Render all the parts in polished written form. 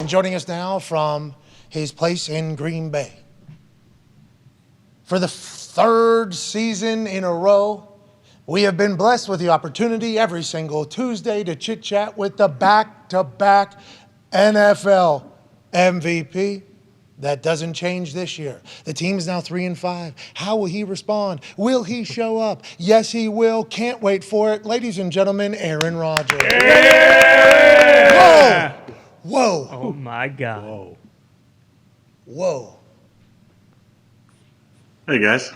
joining us now from his place in Green Bay. For the third season in a row, we have been blessed with the opportunity every single Tuesday to chit-chat with the back-to-back NFL MVP. That doesn't change this year. The team is now 3-5. How will he respond? Will he show up? Yes, he will. Can't wait for it. Ladies and gentlemen, Aaron Rodgers. Yeah! Whoa. Oh, my God. Whoa. Hey, guys.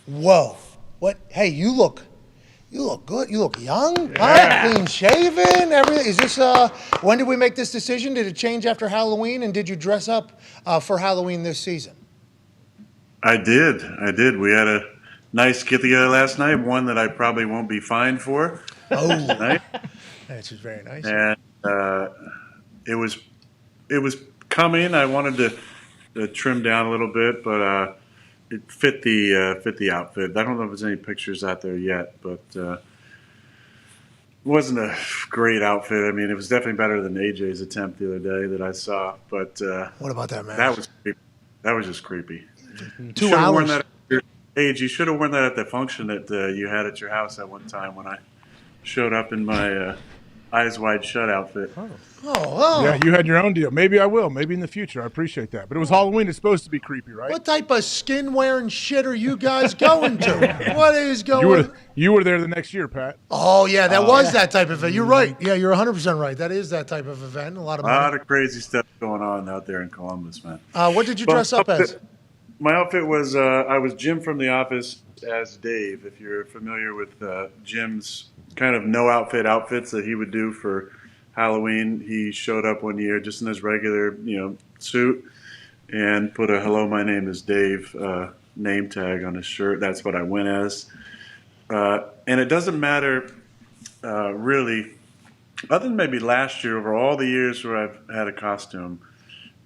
Whoa. What? Hey, you look good. You look young. Huh? Clean shaven. Everything. Is this, when did we make this decision? Did it change after Halloween? And did you dress up for Halloween this season? I did. We had a nice get-together last night, one that I probably won't be fined for. Oh. Tonight. That's just very nice. And it was coming. I wanted to trim down a little bit, but it fit the outfit. I don't know if there's any pictures out there yet, but it wasn't a great outfit. I mean, it was definitely better than AJ's attempt the other day that I saw. But what about that, man? That was just creepy. 2 hours. Worn that age. You should have worn that at the function that you had at your house at one time when I showed up in my Eyes Wide Shut outfit. Oh. Yeah, you had your own deal. Maybe I will. Maybe in the future. I appreciate that. But it was Halloween. It's supposed to be creepy, right? What type of skin-wearing shit are you guys going to? What is going? You were there the next year, Pat. Oh, yeah, that was that type of event. You're right. Yeah, you're 100% right. That is that type of event. A lot of crazy stuff going on out there in Columbus, man. What did you dress up as? My outfit was I was Jim from The Office as Dave. If you're familiar with Jim's kind of no outfits that he would do for Halloween, he showed up one year just in his regular suit and put a "Hello, my name is Dave" name tag on his shirt. That's what I went as, and it doesn't matter really, other than maybe last year. Over all the years where I've had a costume,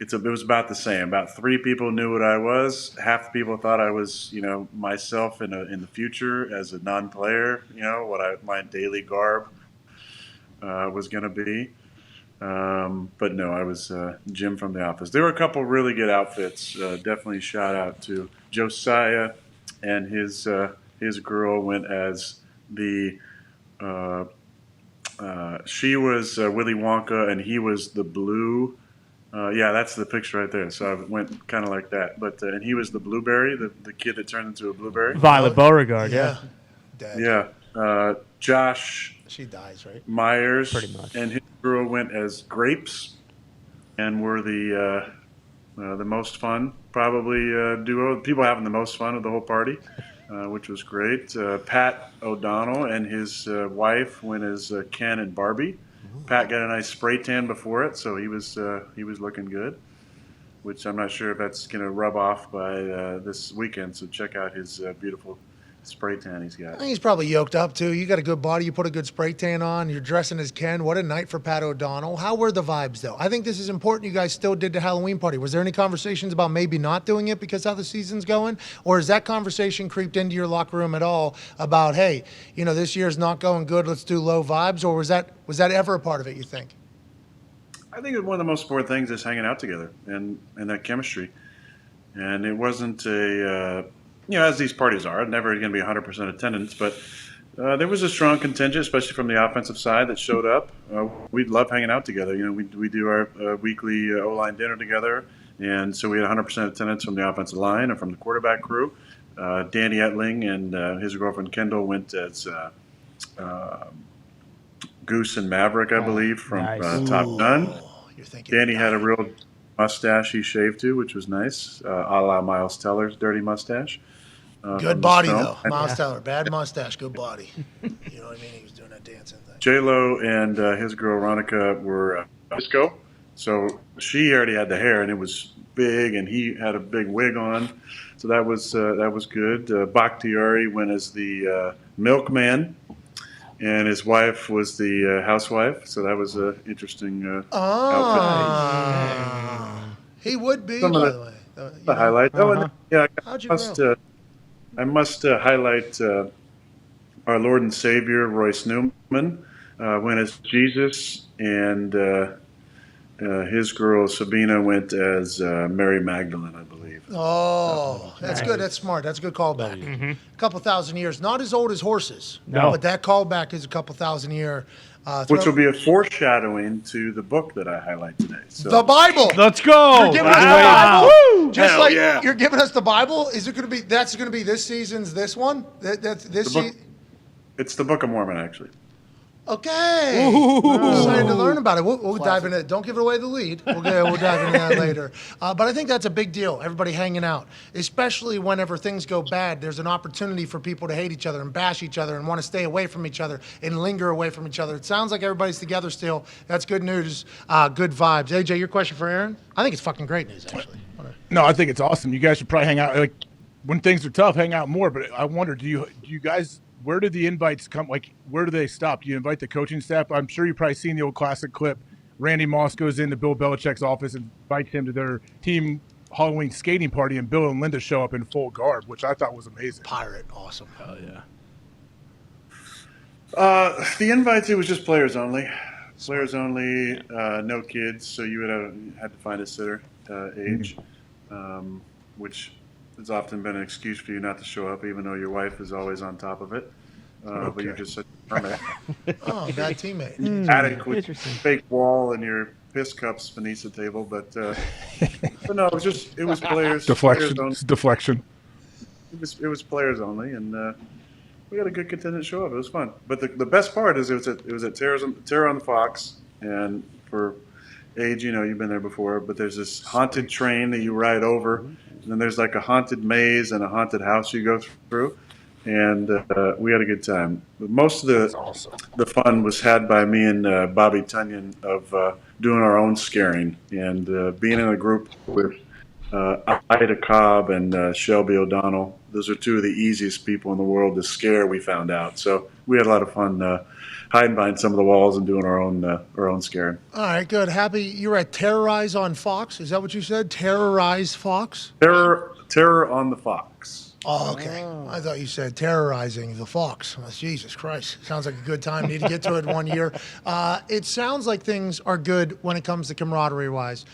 it was about the same. About 3 people knew what I was. Half the people thought I was, myself in the future as a non-player. What my daily garb was going to be. But no, I was Jim from The Office. There were a couple really good outfits. Definitely shout out to Josiah and his girl went as the. She was Willy Wonka and he was the blue. Yeah, that's the picture right there. So I went kind of like that. But and he was the blueberry, the kid that turned into a blueberry. Violet Beauregard, yeah. Yeah. Josh. She dies, right? Myers. Pretty much. And his girl went as grapes, and were the most fun probably duo. People having the most fun of the whole party, which was great. Pat O'Donnell and his wife went as Ken and Barbie. Pat got a nice spray tan before it, so he was looking good, which I'm not sure if that's going to rub off by this weekend. So check out his beautiful spray tan he's got. He's probably yoked up, too. You got a good body. You put a good spray tan on. You're dressing as Ken. What a night for Pat O'Donnell. How were the vibes, though? I think this is important. You guys still did the Halloween party. Was there any conversations about maybe not doing it because how the season's going? Or has that conversation creeped into your locker room at all about, hey, this year's not going good, let's do low vibes? Or was that ever a part of it, you think? I think one of the most important things is hanging out together and that chemistry. And it wasn't as these parties are, never going to be 100% attendance, but there was a strong contingent, especially from the offensive side, that showed up. We love hanging out together. We do our weekly O-line dinner together, and so we had 100% attendance from the offensive line and from the quarterback crew. Danny Etling and his girlfriend Kendall went as Goose and Maverick, I believe, from nice. Top Gun. Danny had a that. real mustache he shaved to, which was nice, a la Miles Teller's dirty mustache. Good body, though. Miles Teller. Bad mustache, good body. You know what I mean? He was doing that dancing thing. J-Lo and his girl, Ronica, were disco. So she already had the hair, and it was big, and he had a big wig on. So that was good. Bakhtiari went as the milkman, and his wife was the housewife. So that was an interesting outfit. He would be, by the way. The highlight. Uh-huh. I must highlight our Lord and Savior, Royce Newman. went as Jesus, and his girl Sabina went as Mary Magdalene, I believe. Oh, that's good. That's smart. That's a good callback. A couple thousand years. Not as old as horses. No. But that callback is a couple thousand year. Which will be a foreshadowing to the book that I highlight today. So The Bible. Let's go. You're giving us Wow. the Bible. Just Hell like yeah. you're giving us the Bible. Is it going to be? That's going to be this season's this one. That's this. The book- it's the Book of Mormon, actually. Okay. Excited to learn about it. We'll dive into it. Don't give it away the lead. We'll dive into that later. But I think that's a big deal. Everybody hanging out, especially whenever things go bad. There's an opportunity for people to hate each other and bash each other and want to stay away from each other and linger away from each other. It sounds like everybody's together still. That's good news. Good vibes. AJ, your question for Aaron? I think it's fucking great news, actually. No, I think it's awesome. You guys should probably hang out. Like when things are tough, hang out more. But I wonder, do you guys? Where do the invites come? Like, where do they stop? Do you invite the coaching staff? I'm sure you've probably seen the old classic clip. Randy Moss goes into Bill Belichick's office and invites him to their team Halloween skating party, and Bill and Linda show up in full garb, which I thought was amazing. Pirate, awesome. Hell yeah. The invites, it was just players only. Players only, no kids, so you would have had to find a sitter age, which has often been an excuse for you not to show up, even though your wife is always on top of it. But you're just such a hermit. Oh, bad teammate. Adequate fake wall and your piss cups beneath the table, but no, it was players. Deflection. Players only. It's deflection. It was players only, and we got a good contingent show up. It was fun. But the best part is it was at Terror on the Fox, and for age, you've been there before. But there's this haunted train that you ride over, and then there's like a haunted maze and a haunted house you go through, and we had a good time. But most of the fun was had by me and Bobby Tunyon of doing our own scaring and being in a group with Ida Cobb and Shelby O'Donnell. Those are two of the easiest people in the world to scare, we found out. So we had a lot of fun hiding behind some of the walls and doing our own scaring. All right, good. Happy you were at Terrorize on Fox. Is that what you said? Terrorize Fox? Terror on the Fox. Oh, okay. I thought you said terrorizing the Fox. Oh, Jesus Christ. Sounds like a good time. Need to get to it one year. It sounds like things are good when it comes to camaraderie-wise.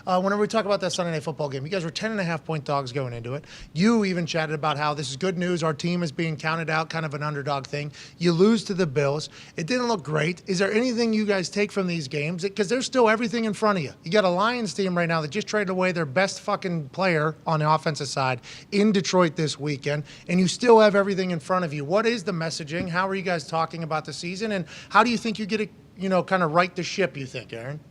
Whenever we talk about that Sunday Night Football game, you guys were 10.5-point dogs going into it. You even chatted about how this is good news. Our team is being counted out, kind of an underdog thing. You lose to the Bills. It didn't look great. Is there anything you guys take from these games? Because there's still everything in front of you. You got a Lions team right now that just traded away their best fucking player on the offensive side in Detroit this weekend, and you still have everything in front of you. What is the messaging? How are you guys talking about the season, and how do you think you get to, kind of right the ship, you think, Aaron?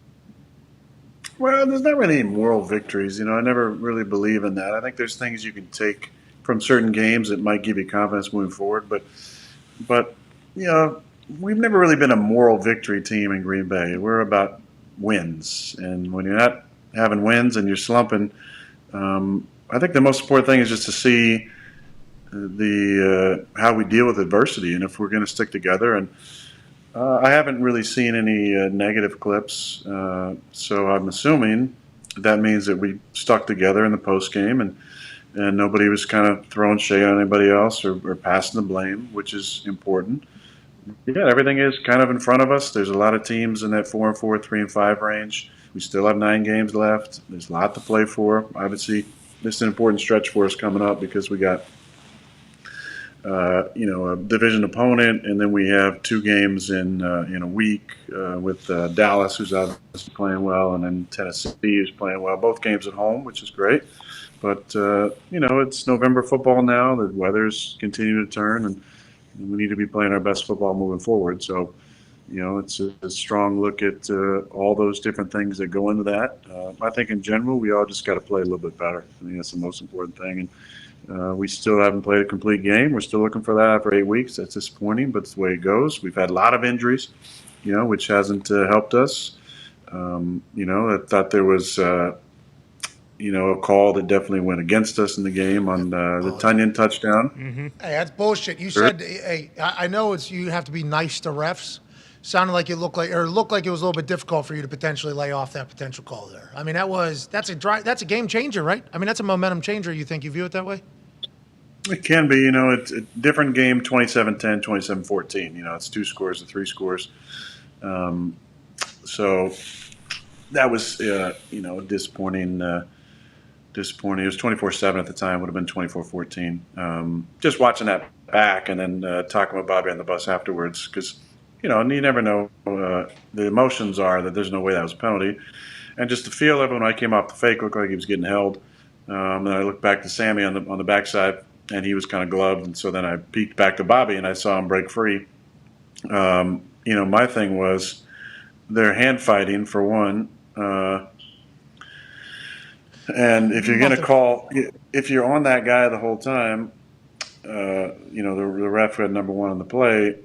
Well, there's not really any moral victories. I never really believe in that. I think there's things you can take from certain games that might give you confidence moving forward. But we've never really been a moral victory team in Green Bay. We're about wins. And when you're not having wins and you're slumping, I think the most important thing is just to see how we deal with adversity and if we're going to stick together. And I haven't really seen any negative clips, so I'm assuming that means that we stuck together in the post game and nobody was kind of throwing shade on anybody else or passing the blame, which is important. Yeah, everything is kind of in front of us. There's a lot of teams in that 4-4, 3-5 range. We still have 9 games left. There's a lot to play for. Obviously, this is an important stretch for us coming up because we got a division opponent, and then we have 2 games in a week with Dallas, who's obviously playing well, and then Tennessee, who's playing well. Both games at home, which is great. But it's November football now. The weather's continuing to turn, and we need to be playing our best football moving forward. So, it's a strong look at all those different things that go into that. I think in general, we all just got to play a little bit better. I think that's the most important thing. And we still haven't played a complete game. We're still looking for that after 8 weeks. That's disappointing, but it's the way it goes. We've had a lot of injuries, which hasn't helped us. I thought there was, a call that definitely went against us in the game on the Tunyon touchdown. Mm-hmm. Hey, that's bullshit. You said, hey, I know you have to be nice to refs. Sounded like it looked like it was a little bit difficult for you to potentially lay off that potential call there. I mean, that's a game changer, right? I mean, that's a momentum changer. You think you view it that way? It can be, it's a different game, 27-10, 27-14. It's 2 scores to 3 scores. So that was, disappointing. Disappointing. It was 24-7 at the time. Would have been 24-14. Just watching that back and then talking with Bobby on the bus afterwards, because you never know. The emotions are that there's no way that was a penalty, and just the feel of it when I came off the fake looked like he was getting held. And I looked back to Sammy on the backside, and he was kind of gloved. And so then I peeked back to Bobby, and I saw him break free. My thing was they're hand fighting for one. And if you're going to if you're on that guy the whole time, the ref had number one on the play.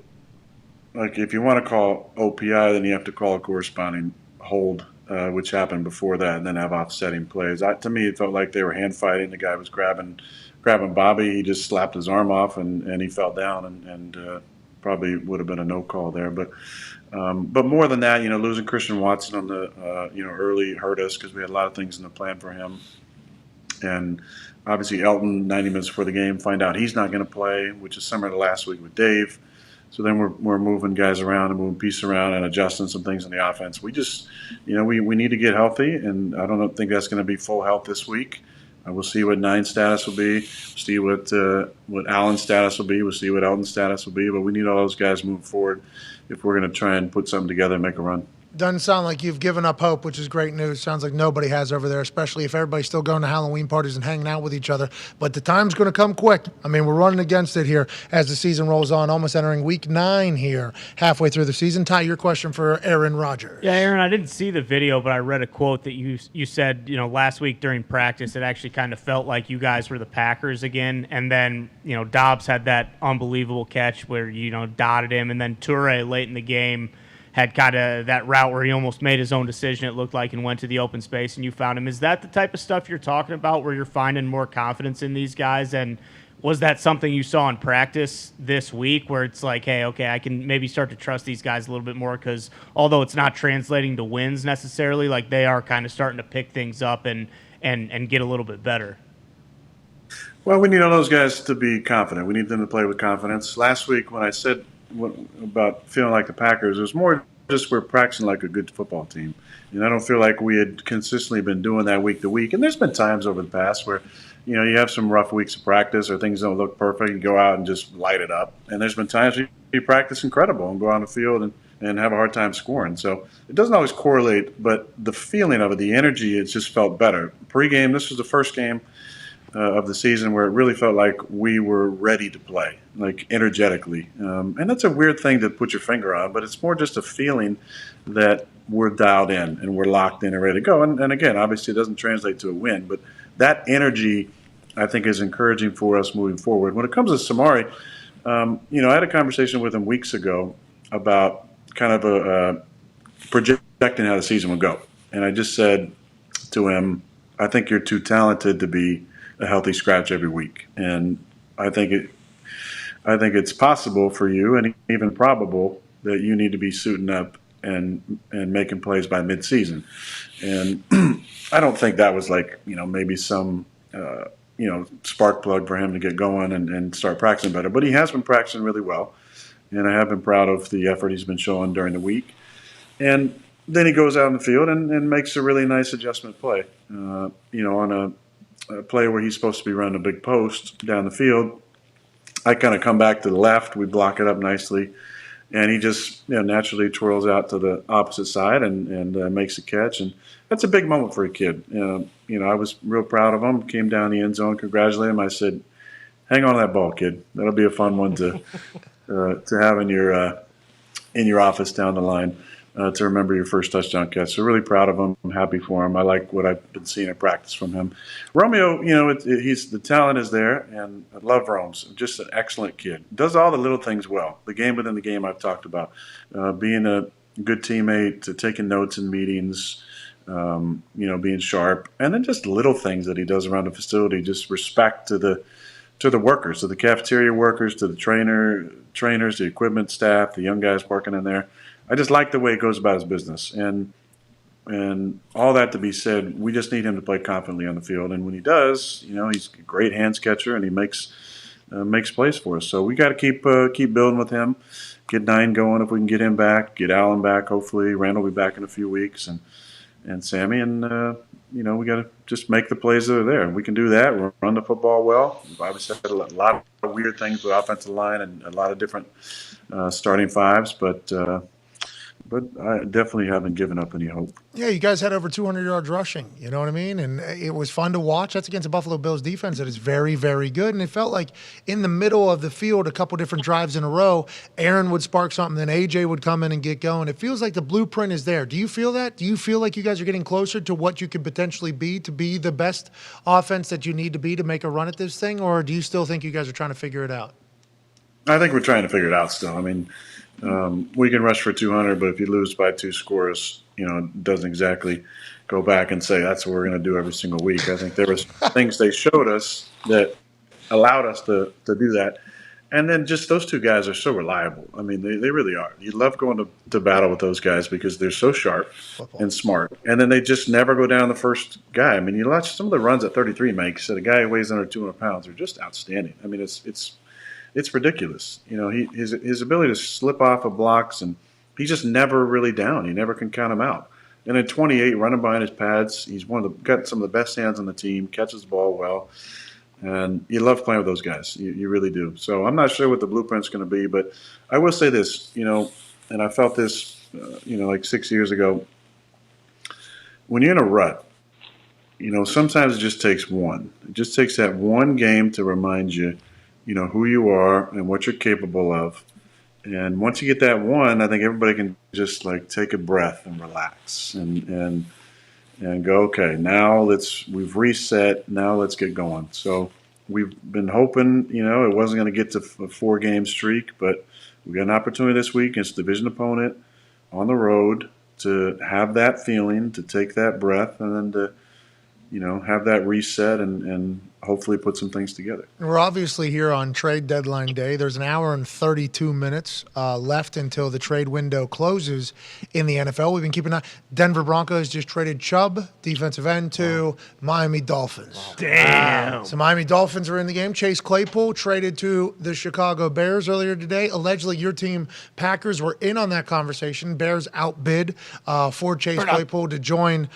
Like, if you want to call OPI, then you have to call a corresponding hold, which happened before that, and then have offsetting plays. To me, it felt like they were hand fighting. The guy was grabbing Bobby. He just slapped his arm off, and he fell down, and probably would have been a no call there. But more than that, losing Christian Watson on the early hurt us, because we had a lot of things in the plan for him. And obviously Elton, 90 minutes before the game, find out he's not going to play, which is similar to last week with Dave. So then we're moving guys around and moving pieces around and adjusting some things in the offense. We just, we need to get healthy, and I don't think that's going to be full health this week. We'll see what Nine's status will be. See what Allen's status will be. We'll see what Elton's status will be. But we need all those guys moving forward if we're going to try and put something together and make a run. Doesn't sound like you've given up hope, which is great news. Sounds like nobody has over there, especially if everybody's still going to Halloween parties and hanging out with each other. But the time's going to come quick. I mean, we're running against it here as the season rolls on, almost entering week 9 here, halfway through the season. Ty, your question for Aaron Rodgers. Yeah, Aaron, I didn't see the video, but I read a quote that you said, last week during practice, it actually kind of felt like you guys were the Packers again. And then, Dobbs had that unbelievable catch where, dotted him. And then Toure late in the game had kind of that route where he almost made his own decision, it looked like, and went to the open space, and you found him. Is that the type of stuff you're talking about, where you're finding more confidence in these guys? And was that something you saw in practice this week, where it's like, hey, okay, I can maybe start to trust these guys a little bit more, because although it's not translating to wins necessarily, like, they are kind of starting to pick things up and get a little bit better? Well, we need all those guys to be confident. We need them to play with confidence. Last week when I said about feeling like the Packers, it was more just we're practicing like a good football team. And I don't feel like we had consistently been doing that week to week. And there's been times over the past where, you have some rough weeks of practice or things don't look perfect. You go out and just light it up. And there's been times you practice incredible and go on the field and have a hard time scoring. So it doesn't always correlate, but the feeling of it, the energy, it just felt better. Pre-game, this was the first game of the season where it really felt like we were ready to play, like energetically. And that's a weird thing to put your finger on, but it's more just a feeling that we're dialed in and we're locked in and ready to go. And again, obviously it doesn't translate to a win, but that energy, I think, is encouraging for us moving forward. When it comes to Samari, I had a conversation with him weeks ago about kind of projecting how the season would go. And I just said to him, I think you're too talented to be a healthy scratch every week, and I think it's possible for you, and even probable, that you need to be suiting up and making plays by midseason. And I don't think that was like maybe some spark plug for him to get going and start practicing better. But he has been practicing really well, and I have been proud of the effort he's been showing during the week. And then he goes out in the field and makes a really nice adjustment play. On a play where he's supposed to be running a big post down the field, I kind of come back to the left. We block it up nicely, and he just naturally twirls out to the opposite side and makes a catch. And that's a big moment for a kid. I was real proud of him. Came down the end zone, congratulated him. I said, "Hang on to that ball, kid. That'll be a fun one to have in your office down the line." To remember your first touchdown catch. So really proud of him. I'm happy for him. I like what I've been seeing in practice from him. Romeo, he's the talent is there, and I love Rome's. Just an excellent kid. Does all the little things well. The game within the game I've talked about. Being a good teammate, taking notes in meetings, being sharp, and then just little things that he does around the facility. Just respect to the workers, to the cafeteria workers, to the trainers, the equipment staff, the young guys working in there. I just like the way he goes about his business. And all that to be said, we just need him to play confidently on the field. And when he does, he's a great hands catcher, and he makes makes plays for us. So we got to keep building with him. Get Dahn going if we can get him back. Get Allen back. Hopefully, Randall will be back in a few weeks, and Sammy, and we got to just make the plays that are there. We can do that. We'll run the football well. We've obviously had a lot of weird things with offensive line and a lot of different starting fives, but I definitely haven't given up any hope. Yeah, you guys had over 200 yards rushing, you know what I mean? And it was fun to watch. That's against a Buffalo Bills defense that is very, very good. And it felt like in the middle of the field, a couple different drives in a row, Aaron would spark something, then AJ would come in and get going. It feels like the blueprint is there. Do you feel that? Do you feel like you guys are getting closer to what you could potentially be to be the best offense that you need to be to make a run at this thing? Or do you still think you guys are trying to figure it out? I think we're trying to figure it out still. I mean, we can rush for 200, but if you lose by 2 scores, it doesn't exactly go back and say that's what we're going to do every single week. I think there was things they showed us that allowed us to do that. And then just those two guys are so reliable. I mean, they really are. You love going to battle with those guys because they're so sharp and smart. And then they just never go down the first guy. I mean, you watch some of the runs that 33 makes, that a guy who weighs under 200 pounds are just outstanding. I mean, it's ridiculous. His ability to slip off of blocks, and he's just never really down. You never can count him out. And at 28, running behind his pads, he's got some of the best hands on the team, catches the ball well. And you love playing with those guys. You really do. So I'm not sure what the blueprint's going to be, but I will say this, and I felt this, like 6 years ago. When you're in a rut, sometimes it just takes one. It just takes that one game to remind you, who you are and what you're capable of. And once you get that one, I think everybody can just take a breath and relax and go, okay, now we've reset. Now let's get going. So we've been hoping, it wasn't going to get to a 4-game streak, but we got an opportunity this week against a division opponent on the road to have that feeling, to take that breath, and then to, have that reset and hopefully put some things together. We're obviously here on trade deadline day. There's an hour and 32 minutes left until the trade window closes in the NFL. We've been keeping an eye. Denver Broncos just traded Chubb, defensive end, to Miami Dolphins. Damn. So Miami Dolphins are in the game. Chase Claypool traded to the Chicago Bears earlier today. Allegedly, your team, Packers, were in on that conversation. Bears outbid for Chase Claypool to join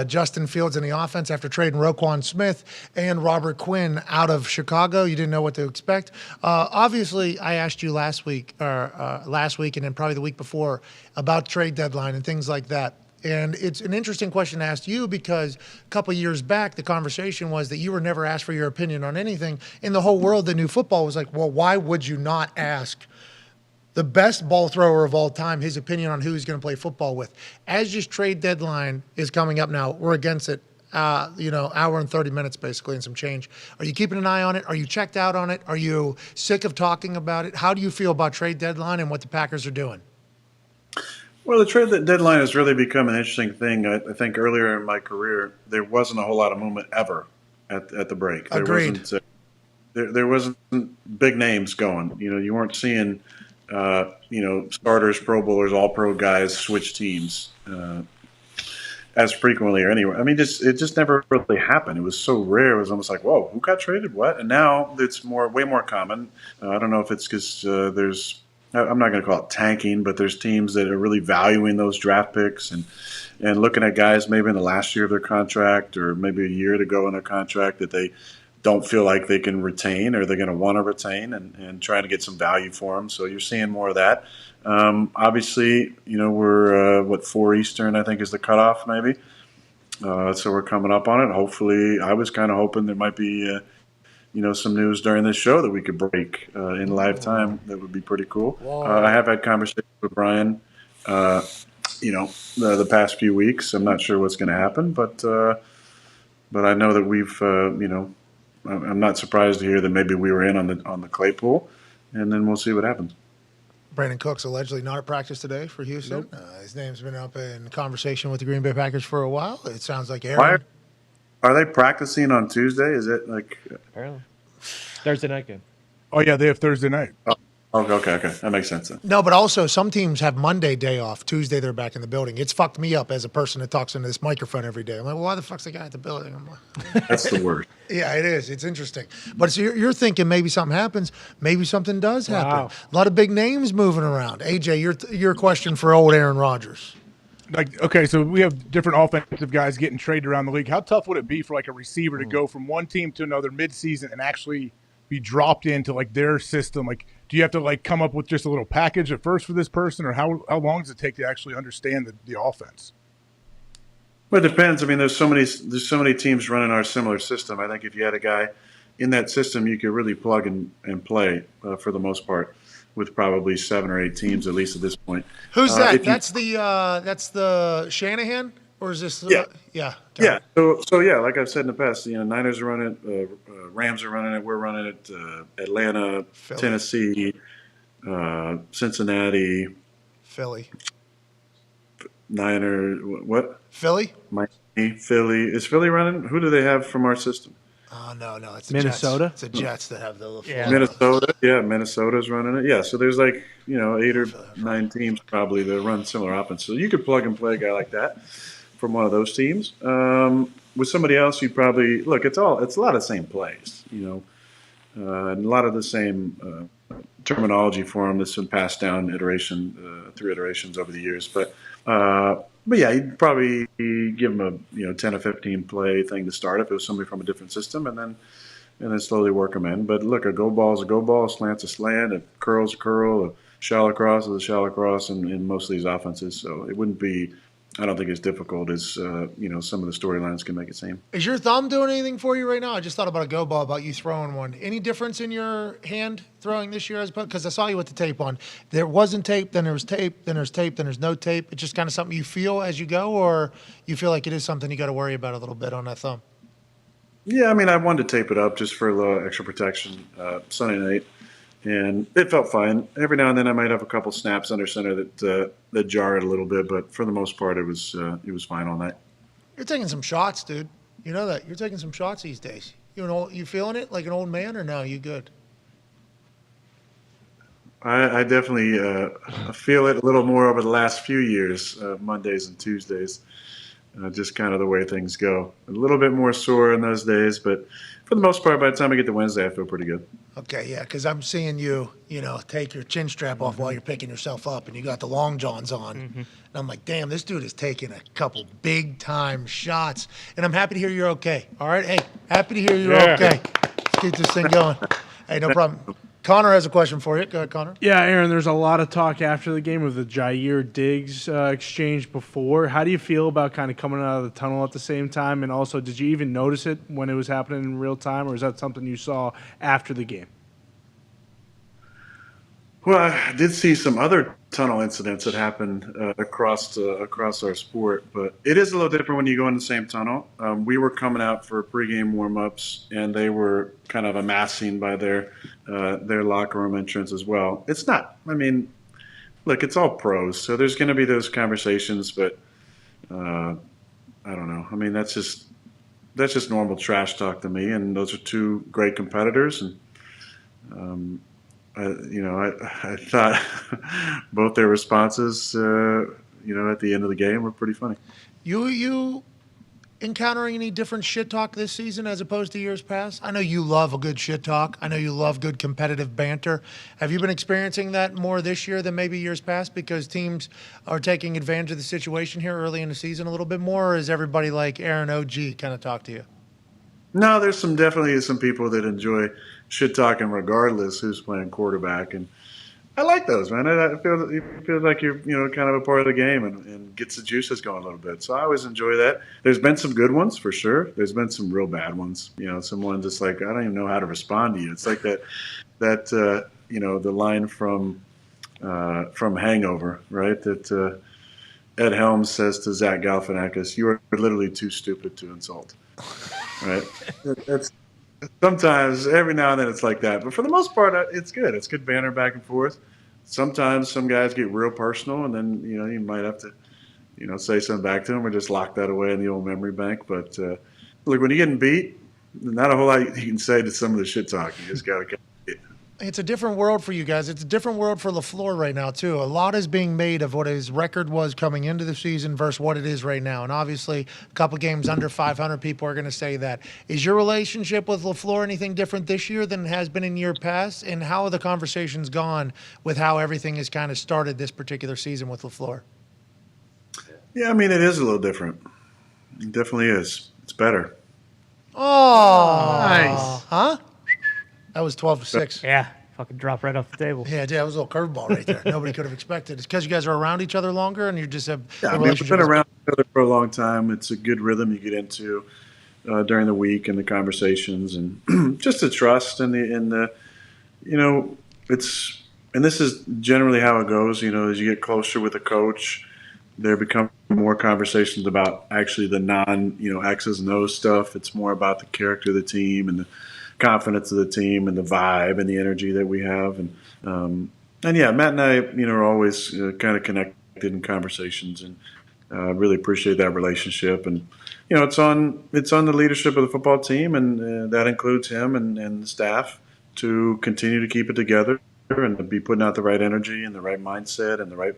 Justin Fields in the offense after trading Roquan Smith and Robert Quinn out of Chicago. You didn't know what to expect. Obviously, I asked you last week, and then probably the week before, about trade deadline and things like that. And it's an interesting question to ask you because a couple years back, the conversation was that you were never asked for your opinion on anything. In the whole world that knew football was like, well, why would you not ask the best ball thrower of all time his opinion on who he's going to play football with? As this trade deadline is coming up now, we're against it, hour and 30 minutes basically and some change. Are you keeping an eye on it? Are you checked out on it? Are you sick of talking about it? How do you feel about trade deadline and what the Packers are doing? Well, the trade deadline has really become an interesting thing. I think earlier in my career, there wasn't a whole lot of movement ever at the break. Agreed. There wasn't big names going. You weren't seeing starters, Pro Bowlers, All-Pro guys switch teams as frequently or anywhere. I mean, it just never really happened. It was so rare. It was almost like, whoa, who got traded? What? And now it's way more common. I don't know if it's because I'm not going to call it tanking, but there's teams that are really valuing those draft picks and looking at guys maybe in the last year of their contract or maybe a year to go in their contract that they don't feel like they can retain or they're going to want to retain and trying to get some value for them. So you're seeing more of that. Obviously, we're 4 Eastern, I think is the cutoff maybe. So we're coming up on it. Hopefully, I was kind of hoping there might be, some news during this show that we could break in live time. That would be pretty cool. I have had conversations with Brian, the past few weeks. I'm not sure what's going to happen, but I know that we've, I'm not surprised to hear that maybe we were in on the Claypool, and then we'll see what happens. Brandon Cooks allegedly not at practice today for Houston. Nope. His name's been up in conversation with the Green Bay Packers for a while. It sounds like Aaron. Are they practicing on Tuesday? Is it like apparently Thursday night game? Oh yeah, they have Thursday night. Okay. That makes sense then. No, but also some teams have Monday day off. Tuesday they're back in the building. It's fucked me up as a person that talks into this microphone every day. I'm like, well, why the fuck's the guy at the building? I'm like, That's the word. yeah, it is. It's interesting. But so you're thinking maybe something happens. Maybe something does happen. Wow. A lot of big names moving around. AJ, your question for old Aaron Rodgers. Like, okay, so we have different offensive guys getting traded around the league. How tough would it be for like a receiver to go from one team to another midseason and actually be dropped into like their system? Like, do you have to like come up with just a little package at first for this person, or how long does it take to actually understand the offense? Well, it depends. I mean, there's so many teams running our similar system. I think if you had a guy in that system, you could really plug and play for the most part, with probably 7 or 8 teams at least at this point. Who's that? That's the Shanahan, or is this? Yeah. Yeah. Yeah. So yeah, like I've said in the past, Niners are running it, Rams are running it, we're running it, Atlanta, Philly. Tennessee, Cincinnati, Philly. What? Philly? Miami, Philly. Is Philly running? Who do they have from our system? Oh no, it's the Minnesota? Jets. It's the Jets that have the little. Yeah. Minnesota. Yeah, Minnesota's running it. Yeah, so there's like 8 or 9 teams probably that run similar offense. So you could plug and play a guy like that from one of those teams. With somebody else, you probably look. It's a lot of the same plays, and a lot of the same terminology for them that's been passed down through iterations over the years. But yeah, you'd probably give them a 10 or 15 play thing to start if it was somebody from a different system, and then slowly work them in. But look, a go ball is a go ball, a slant's a slant, a curl's a curl, a shallow cross is a shallow cross in most of these offenses. So it wouldn't be, I don't think, as difficult as some of the storylines can make it seem. Is your thumb doing anything for you right now? I just thought about a go ball, about you throwing one. Any difference in your hand throwing this year? Because I saw you with the tape on. There wasn't tape, then there was tape, then there's tape, then there's no tape. It's just kind of something you feel as you go, or you feel like it is something you got to worry about a little bit on that thumb? Yeah, I mean, I wanted to tape it up just for a little extra protection Sunday night, and it felt fine. Every now and then I might have a couple snaps under center that jar it a little bit, but for the most part it was fine all night. You're taking some shots, dude. You know that. You're taking some shots these days. You feeling it like an old man, or no? You good? I definitely feel it a little more over the last few years, Mondays and Tuesdays, just kind of the way things go. A little bit more sore in those days, but for the most part, by the time I get to Wednesday, I feel pretty good. Okay, yeah, because I'm seeing you, take your chin strap off while you're picking yourself up, and you got the long johns on. And I'm like, damn, this dude is taking a couple big-time shots. And I'm happy to hear you're okay. All right? Hey, happy to hear you're okay. Let's keep this thing going. Hey, no problem. Connor has a question for you. Go ahead, Connor. Yeah, Aaron, there's a lot of talk after the game of the Jair Diggs exchange before. How do you feel about kind of coming out of the tunnel at the same time? And also, did you even notice it when it was happening in real time, or is that something you saw after the game? Well, I did see some other tunnel incidents that happened across our sport, but it is a little different when you go in the same tunnel. We were coming out for pregame warm-ups, and they were kind of amassing by their locker room entrance as well. It's not. I mean, look, it's all pros, so there's going to be those conversations, but I don't know. I mean, that's just normal trash talk to me, and those are two great competitors, and I thought both their responses, at the end of the game were pretty funny. You encountering any different shit talk this season as opposed to years past? I know you love a good shit talk. I know you love good competitive banter. Have you been experiencing that more this year than maybe years past because teams are taking advantage of the situation here early in the season a little bit more, or is everybody like Aaron OG kind of talk to you? No, there's definitely some people that enjoy shit talking regardless who's playing quarterback, and I like those, man. I feel like you're kind of a part of the game and gets the juices going a little bit. So I always enjoy that. There's been some good ones for sure. There's been some real bad ones. Some ones it's like I don't even know how to respond to you. It's like that the line from Hangover, right? That Ed Helms says to Zach Galifianakis, "You are literally too stupid to insult." Right? That's sometimes, every now and then, it's like that. But for the most part, it's good. It's good banter back and forth. Sometimes some guys get real personal, and then you might have to say something back to them or just lock that away in the old memory bank. But look, when you're getting beat, not a whole lot you can say to some of the shit talk. You just got to. It's a different world for you guys. It's a different world for LaFleur right now, too. A lot is being made of what his record was coming into the season versus what it is right now. And obviously, a couple games under 500 people are going to say that. Is your relationship with LaFleur anything different this year than it has been in year past? And how are the conversations gone with how everything has kind of started this particular season with LaFleur? Yeah, I mean, it is a little different. It definitely is. It's better. Oh. Nice. Huh? That was 12-6. Yeah, fucking drop right off the table. Yeah, that was a little curveball right there. Nobody could have expected. It's because you guys are around each other longer and you just have Yeah, a I mean, we've relationship. been around each other for a long time. It's a good rhythm you get into during the week and the conversations, and just the trust and the it's, and this is generally how it goes. As you get closer with a coach, there become more conversations about actually the X's and O's stuff. It's more about the character of the team and the confidence of the team and the vibe and the energy that we have. And yeah, Matt and I, are always kind of connected in conversations, and really appreciate that relationship. And, it's on the leadership of the football team, and that includes him and the staff, to continue to keep it together and to be putting out the right energy and the right mindset and the right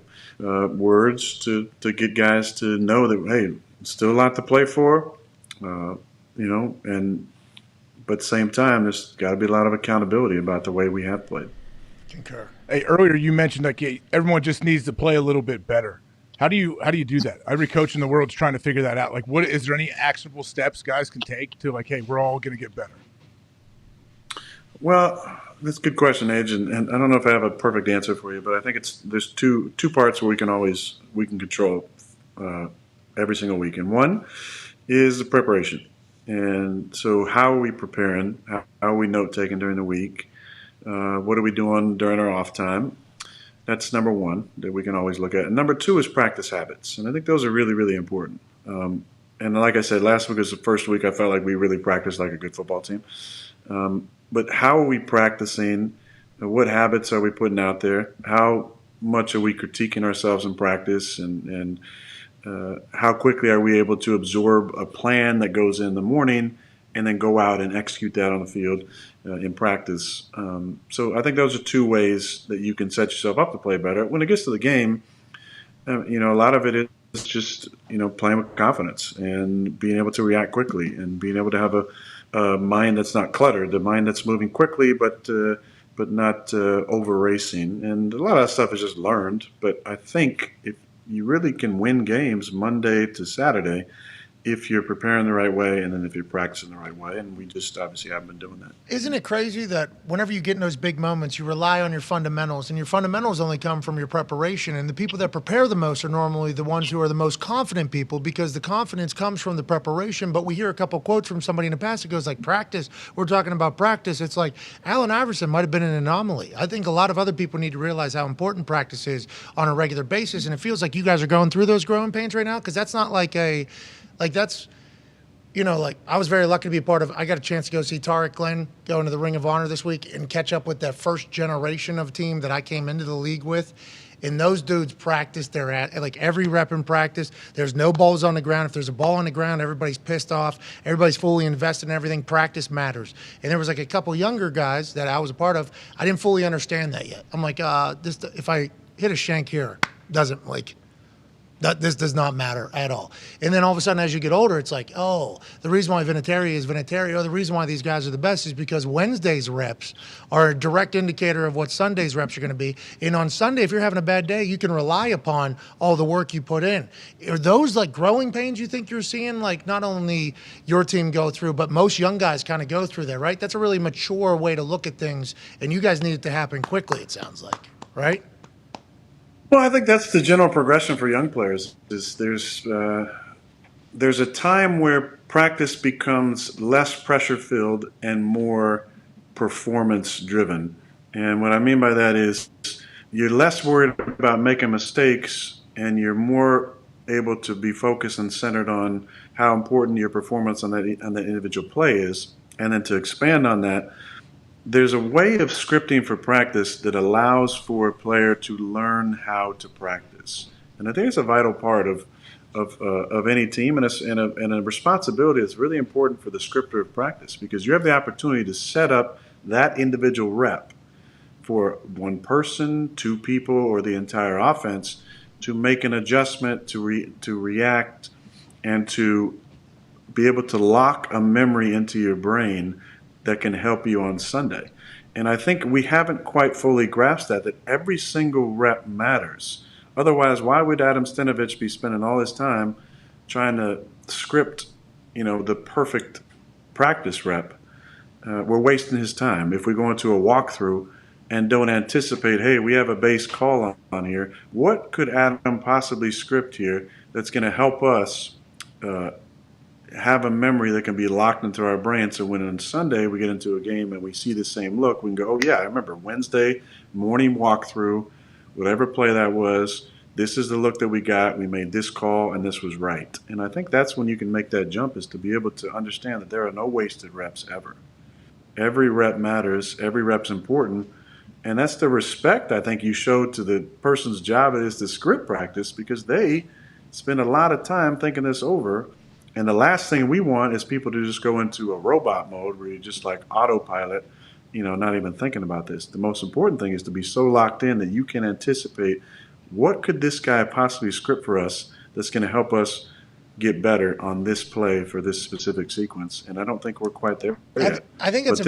words to get guys to know that, hey, still a lot to play for, but at the same time, there's got to be a lot of accountability about the way we have played. Concur. Hey, earlier you mentioned everyone just needs to play a little bit better. How do you do that? Every coach in the world is trying to figure that out. Like, what is there any actionable steps guys can take to hey, we're all going to get better? Well, that's a good question, Age, and I don't know if I have a perfect answer for you, but I think there's two parts where we can control every single week, and one is the preparation. And so, how are we preparing? How are we note taking during the week? What are we doing during our off time? That's number one that we can always look at. And number two is practice habits, and I think those are really, really important. And like I said, last week was the first week I felt like we really practiced like a good football team. But how are we practicing? What habits are we putting out there? How much are we critiquing ourselves in practice? And how quickly are we able to absorb a plan that goes in the morning and then go out and execute that on the field in practice? So I think those are two ways that you can set yourself up to play better. When it gets to the game, a lot of it is just, playing with confidence and being able to react quickly and being able to have a mind that's not cluttered, a mind that's moving quickly but not over racing. And a lot of that stuff is just learned. But I think if you really can win games Monday to Saturday if you're preparing the right way and then if you're practicing the right way. And we just obviously haven't been doing that. Isn't it crazy that whenever you get in those big moments, you rely on your fundamentals, and your fundamentals only come from your preparation, and the people that prepare the most are normally the ones who are the most confident people, because the confidence comes from the preparation. But we hear a couple quotes from somebody in the past that goes like, practice, we're talking about practice. It's like Allen Iverson might have been an anomaly. I think a lot of other people need to realize how important practice is on a regular basis, and it feels like you guys are going through those growing pains right now, because that's not that's, I was very lucky to be a part of. I got a chance to go see Tariq Glenn go into the Ring of Honor this week and catch up with that first generation of team that I came into the league with. And those dudes practice every rep in practice. There's no balls on the ground. If there's a ball on the ground, everybody's pissed off. Everybody's fully invested in everything. Practice matters. And there was a couple younger guys that I was a part of. I didn't fully understand that yet. I'm like, if I hit a shank here, doesn't this does not matter at all. And then all of a sudden, as you get older, it's like, oh, the reason why Vinatieri is Vinatieri, or the reason why these guys are the best is because Wednesday's reps are a direct indicator of what Sunday's reps are going to be. And on Sunday, if you're having a bad day, you can rely upon all the work you put in. Are those growing pains you think you're seeing, not only your team go through, but most young guys kind of go through there, right? That's a really mature way to look at things, and you guys need it to happen quickly, it sounds like, right? Well, I think that's the general progression for young players. There's a time where practice becomes less pressure-filled and more performance-driven. And what I mean by that is you're less worried about making mistakes, and you're more able to be focused and centered on how important your performance on that individual play is. And then to expand on that, there's a way of scripting for practice that allows for a player to learn how to practice. And I think it's a vital part of any team, and a responsibility that's really important for the scripter of practice, because you have the opportunity to set up that individual rep for one person, two people, or the entire offense to make an adjustment, to react, and to be able to lock a memory into your brain that can help you on Sunday. And I think we haven't quite fully grasped that every single rep matters. Otherwise, why would Adam Stenavich be spending all his time trying to script, the perfect practice rep? We're wasting his time. If we go into a walkthrough and don't anticipate, hey, we have a base call on here, what could Adam possibly script here that's going to help us have a memory that can be locked into our brain, so when on Sunday we get into a game and we see the same look, we can go, oh yeah, I remember Wednesday morning walkthrough, whatever play that was, this is the look that we got, we made this call, and this was right. And I think that's when you can make that jump, is to be able to understand that there are no wasted reps ever. Every rep matters, every rep's important, and that's the respect I think you showed to the person's job it is to script practice, because they spend a lot of time thinking this over. And the last thing we want is people to just go into a robot mode where you're just like autopilot, not even thinking about this. The most important thing is to be so locked in that you can anticipate, what could this guy possibly script for us that's going to help us get better on this play for this specific sequence. And I don't think we're quite there yet. I think it's but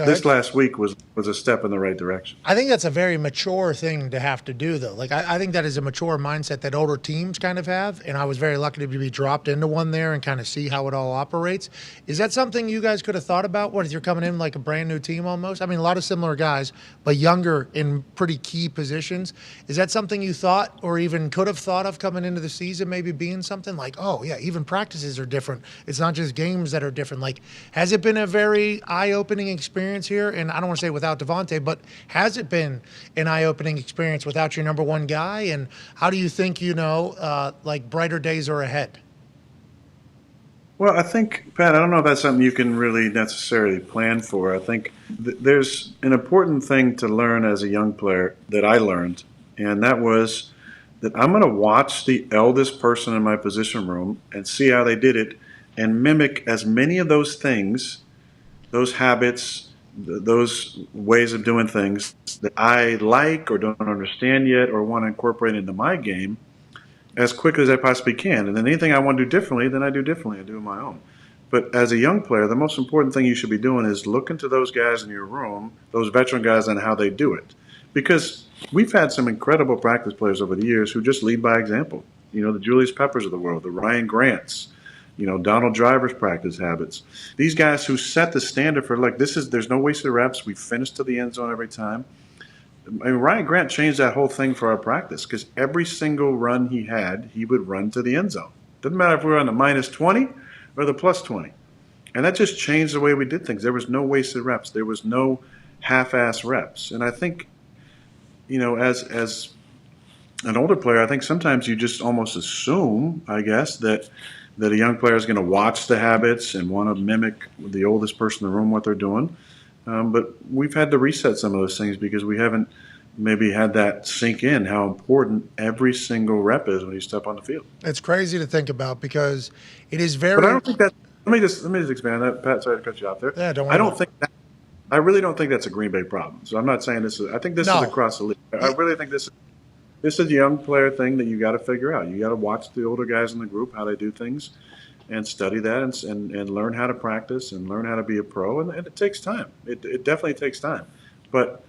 this last week was a step in the right direction. I think that's a very mature thing to have to do, though. Like, I think that is a mature mindset that older teams kind of have, and I was very lucky to be dropped into one there and kind of see how it all operates. Is that something you guys could have thought about? What, if you're coming in like a brand new team almost? I mean, a lot of similar guys, but younger in pretty key positions. Is that something you thought or even could have thought of coming into the season, maybe being something like, oh, yeah, even practices are different. It's not just games that are different. Like, has it been a very eye-opening experience here? And I don't want to say without Devontae, but has it been an eye-opening experience without your number one guy? And how do you think, like brighter days are ahead? Well, I think, Pat, I don't know if that's something you can really necessarily plan for. I think there's an important thing to learn as a young player that I learned, and that was that I'm going to watch the eldest person in my position room and see how they did it and mimic as many of those things, those habits, those ways of doing things that I like or don't understand yet or want to incorporate into my game as quickly as I possibly can. And then anything I want to do differently, then I do differently. I do it my own. But as a young player, the most important thing you should be doing is looking to those guys in your room, those veteran guys, and how they do it. Because we've had some incredible practice players over the years who just lead by example. The Julius Peppers of the world, the Ryan Grants, Donald Driver's practice habits. These guys who set the standard for, like, there's no wasted reps. We finish to the end zone every time. I mean, Ryan Grant changed that whole thing for our practice, because every single run he had, he would run to the end zone. Doesn't matter if we were on the minus 20 or the plus 20. And that just changed the way we did things. There was no wasted reps. There was no half-ass reps. And I think, as an older player, I think sometimes you just almost assume, I guess, that a young player is going to watch the habits and want to mimic the oldest person in the room, what they're doing. But we've had to reset some of those things because we haven't maybe had that sink in, how important every single rep is when you step on the field. It's crazy to think about because it is very. But I don't think that. Let me just expand that, Pat. Sorry to cut you off there. Yeah, don't worry. I really don't think that's a Green Bay problem. So I'm not saying this is. I think this is across the league. I really think this is a young player thing that you got to figure out. You got to watch the older guys in the group, how they do things, and study that and learn how to practice and learn how to be a pro. And it takes time. It definitely takes time. But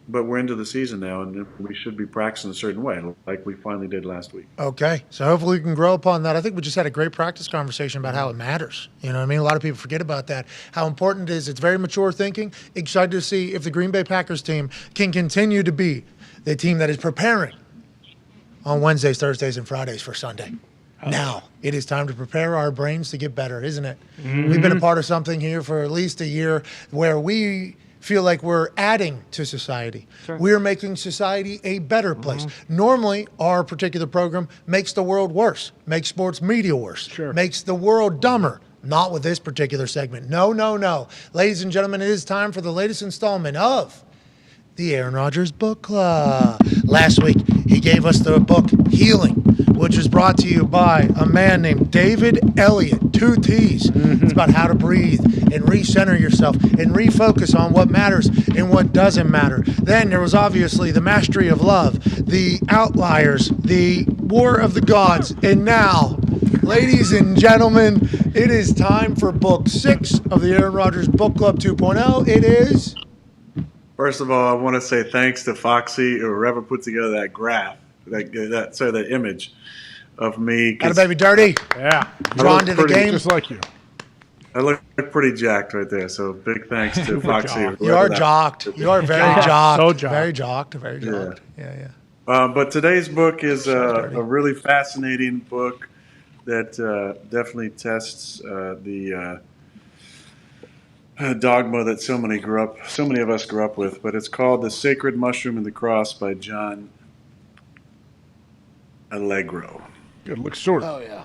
we're into the season now, and we should be practicing a certain way, like we finally did last week. Okay. So hopefully we can grow upon that. I think we just had a great practice conversation about how it matters. You know what I mean? A lot of people forget about that, how important it is. It's very mature thinking. Excited to see if the Green Bay Packers team can continue to be the team that is preparing on Wednesdays, Thursdays, and Fridays for Sunday. Now, it is time to prepare our brains to get better, isn't it? Mm-hmm. We've been a part of something here for at least a year where we feel like we're adding to society. Sure. We're making society a better place. Mm-hmm. Normally, our particular program makes the world worse, makes sports media worse, makes the world dumber. Not with this particular segment. No, no, no. Ladies and gentlemen, it is time for the latest installment of the Aaron Rodgers Book Club. Last week, he gave us the book Healing, which was brought to you by a man named David Elliott, 2 T's. It's about how to breathe and recenter yourself and refocus on what matters and what doesn't matter. Then there was obviously the Mastery of Love, the Outliers, the War of the Gods, and now, ladies and gentlemen, it is time for book 6 of the Aaron Rodgers Book Club 2.0. It is... First of all, I want to say thanks to Foxy or whoever put together that graph, that image of me. Got a baby dirty. Yeah. Drawn to the game. Just like you. I look pretty jacked right there, so big thanks to Foxy. or You are whoever that- jocked. You are very jocked. So jocked. Very jocked. Very jocked. Yeah. But today's book is a really fascinating book that definitely tests the dogma that so many of us grew up with. But it's called The Sacred Mushroom and the Cross by John Allegro. Good. Looks short.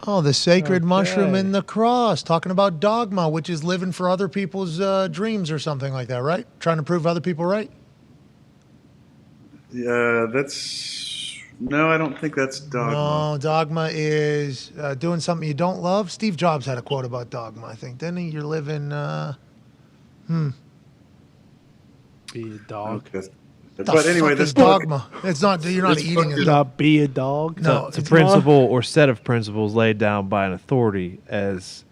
Oh, the sacred mushroom and the cross. Talking about dogma, which is living for other people's dreams or something like that, right? Trying to prove other people right. Yeah, no, I don't think that's dogma. No, dogma is doing something you don't love. Steve Jobs had a quote about dogma, I think, didn't he? You're living. Be a dog. But anyway, fuck this is book, dogma. It's not. You're not this eating book it. is- Not be a dog. No, It's a it's principle or set of principles laid down by an authority as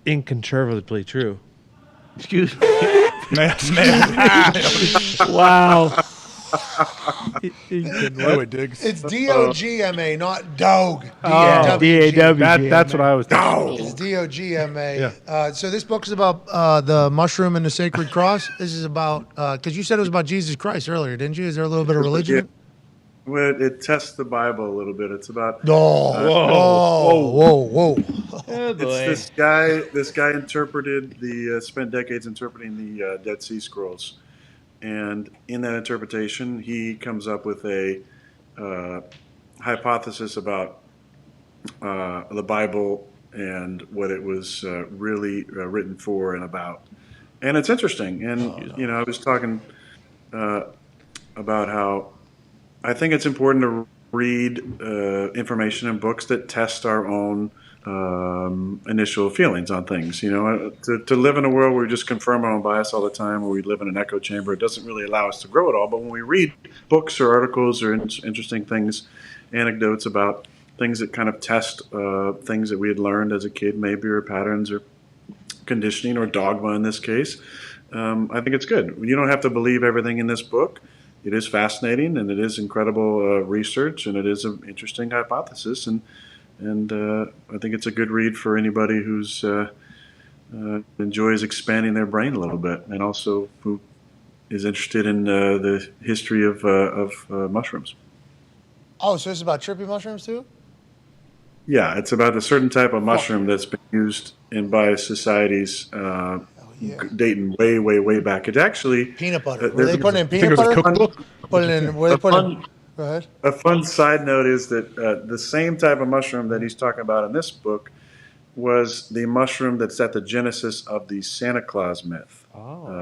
incontrovertibly true. Excuse me. Wow. Anyway, Diggs. It's D-O-G-M-A, not dog. Oh, D-A-W-G. That's what I was thinking. It's D-O-G-M-A. So this book is about the mushroom and the sacred cross. This is about, because you said it was about Jesus Christ earlier, didn't you? Is there a little bit of religion? Yeah. Well, it tests the Bible a little bit. It's about Whoa. it's this guy interpreted spent decades interpreting the Dead Sea Scrolls, and in that interpretation, he comes up with a hypothesis about the Bible and what it was really written for and about. And it's interesting. And I was talking about how I think it's important to read information in books that test our own initial feelings on things. To live in a world where we just confirm our own bias all the time, where we live in an echo chamber, it doesn't really allow us to grow at all. But when we read books or articles or interesting things, anecdotes about things that kind of test things that we had learned as a kid, maybe, or patterns or conditioning or dogma in this case, I think it's good. You don't have to believe everything in this book. It is fascinating, and it is incredible research, and it is an interesting hypothesis, and I think it's a good read for anybody who's enjoys expanding their brain a little bit, and also who is interested in the history of mushrooms. Oh, so this is about trippy mushrooms too? Yeah, it's about a certain type of mushroom that's been used by societies dating way, way, way back. It's actually Peanut butter. Were there's they a- putting in I think peanut it was a butter? cookbook. Put it in. Were they putting? Go ahead. A fun side note is that the same type of mushroom that he's talking about in this book was the mushroom that's at the genesis of the Santa Claus myth,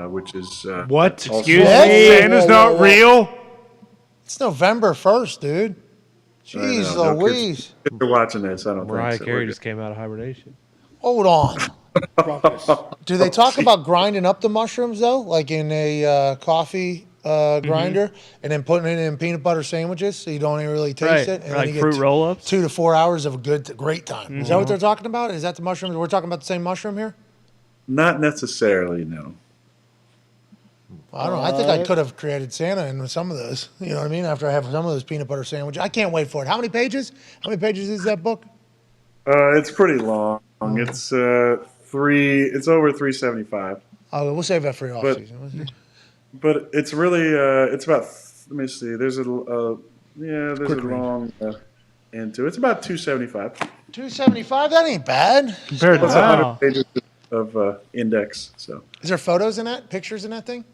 which is What? also- Excuse What? me? Santa's Whoa. not real? It's November 1st, dude. I know, Jeez no Louise. If you're watching this, I don't Mariah think so. Carey just came out of hibernation. Hold on. Do they talk about grinding up the mushrooms though, like in a coffee grinder, and then putting it in peanut butter sandwiches so you don't even really taste Right. it, and Or then like you get fruit roll-ups. 2 to 4 hours of a great time. Is that what they're talking about? Is that the mushrooms? We're talking about the same mushroom here? Not necessarily, no. I don't know. I think I could have created Santa in some of those. You know what I mean? After I have some of those peanut butter sandwiches, I can't wait for it. How many pages? How many pages is that book? It's pretty long. It's it's over 375. Oh, we'll save that for your off But- season. But it's really it's about let me see. There's a long into. It's about 275. 275. That ain't bad. Compared to That's that. 100 pages of index. So Is there photos in that? Pictures in that thing?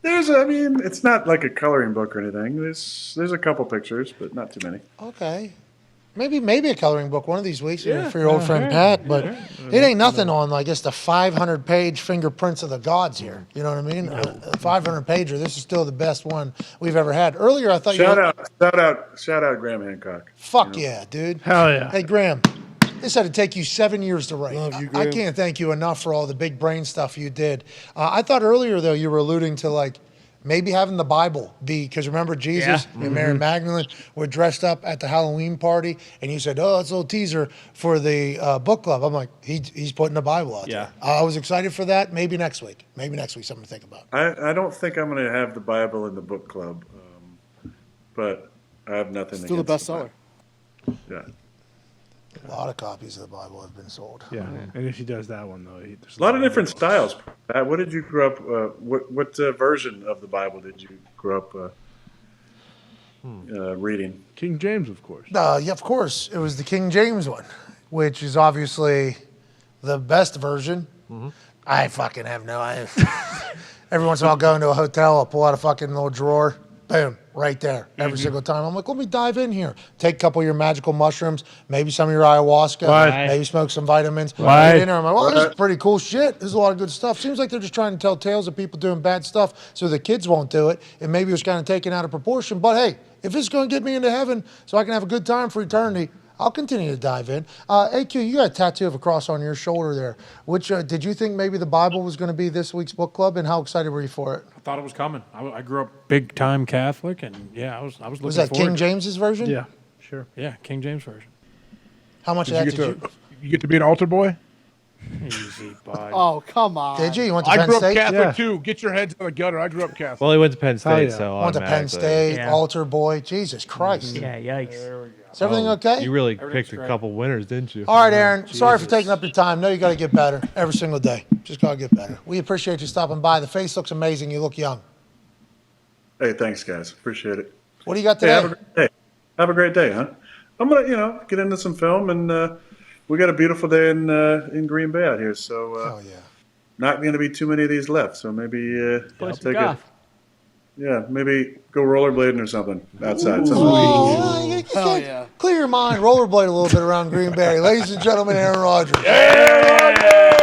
it's not like a coloring book or anything. There's a couple pictures, but not too many. Okay. Maybe a coloring book one of these weeks for your old friend Pat, but it ain't nothing on, I guess, the 500-page fingerprints of the gods here. You know what I mean? A 500-pager. This is still the best one we've ever had. Earlier, I thought Shout out, Graham Hancock. Fuck yeah, dude. Hell yeah. Hey, Graham, this had to take you 7 years to write. Love you, I Graham. can't thank you enough for all the big brain stuff you did. I thought earlier, though, you were alluding to, like, maybe having the Bible be, because remember Jesus and Mary Magdalene were dressed up at the Halloween party, and you said, oh, that's a little teaser for the book club. I'm like, he's putting the Bible out there. I was excited for that. Maybe next week. Something to think about. I don't think I'm going to have the Bible in the book club, but I have nothing Still the against bestseller. Yeah. A lot of copies of the Bible have been sold. Yeah, and if he does that one though, there's A lot of different styles. Pat, what did you grow up? What version of the Bible did you grow up reading? King James, of course. Yeah, of course. It was the King James one, which is obviously the best version. I fucking have no idea. Every once in a while, I'll go into a hotel, I'll pull out a fucking little drawer. Boom, right there. Every single time. I'm like, let me dive in here. Take a couple of your magical mushrooms, maybe some of your ayahuasca, maybe smoke some vitamins. Get in there. I'm like, well, this is pretty cool shit. This is a lot of good stuff. Seems like they're just trying to tell tales of people doing bad stuff so the kids won't do it. And maybe it was kind of taken out of proportion. But hey, if it's going to get me into heaven so I can have a good time for eternity, I'll continue to dive in. AQ, you got a tattoo of a cross on your shoulder there. Which did you think maybe the Bible was going to be this week's book club, and how excited were you for it? I thought it was coming. I grew up big time Catholic, and I was looking Was that forward King to James's version? Yeah, sure. Yeah, King James version. How much of that did you? You get to be an altar boy? Easy, bud. Oh, come on. Did you? You went to I Penn grew up State? Catholic too. Get your heads in the gutter. I grew up Catholic. Well, he went to Penn State, yeah. so Went to Penn automatically. State, Yeah. altar boy. Jesus Christ. Yeah, yikes. Is everything okay? You really Everything's picked a great. couple winners, didn't you? All right, Aaron. Sorry for taking up your time. No, you got to get better every single day. Just got to get better. We appreciate you stopping by. The face looks amazing. You look young. Hey, thanks, guys. Appreciate it. What do you got Hey, today? have a great day. Have a great day, huh? I'm gonna, get into some film, and we got a beautiful day in Green Bay out here. So Oh, yeah. not going to be too many of these left. So maybe Play I'll some take golf. maybe go rollerblading or something outside. Something Oh, you Hell can't yeah. clear your mind. Rollerblade a little bit around Green Bay. Ladies and gentlemen, Aaron Rodgers. Yeah, Rodgers!